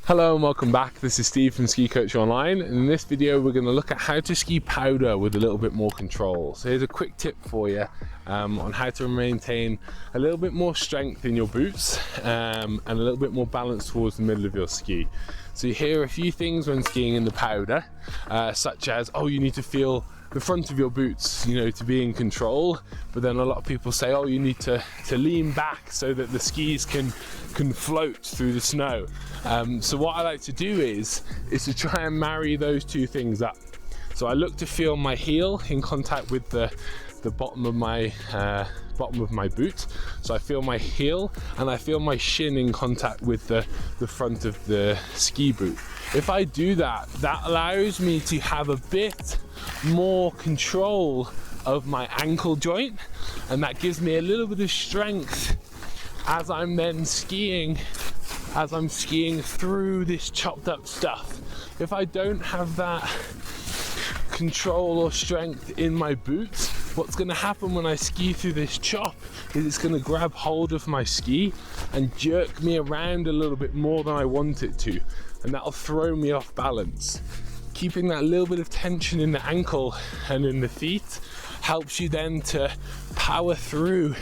Hello and welcome back. This is Steve from SkiCoachingOnline, and in this video we're going to look at how to ski powder with a little bit more control. So here's a quick tip for you on how to maintain a little bit more strength in your boots and a little bit more balance towards the middle of your ski. So you hear a few things when skiing in the powder, such as, oh, you need to feel the front of your boots, to be in control. But then a lot of people say, oh, you need to lean back so that the skis can float through the snow. So what I like to do is to try and marry those two things up. So I look to feel my heel in contact with the bottom of my boot. So I feel my heel and I feel my shin in contact with the front of the ski boot. If I do that, that allows me to have a bit more control of my ankle joint, and that gives me a little bit of strength as I'm then skiing through this chopped up stuff. If I don't have that control or strength in my boots, what's going to happen when I ski through this chop is it's going to grab hold of my ski and jerk me around a little bit more than I want it to, and that'll throw me off balance. Keeping that little bit of tension in the ankle and in the feet helps you then to power through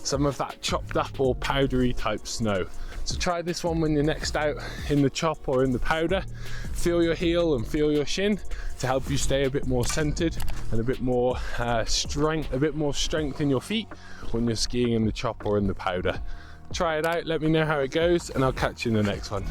some of that chopped up or powdery type snow. So try this one when you're next out in the chop or in the powder. Feel your heel and feel your shin to help you stay a bit more centered and a bit more strength in your feet when you're skiing in the chop or in the powder. Try it out, let me know how it goes, and I'll catch you in the next one.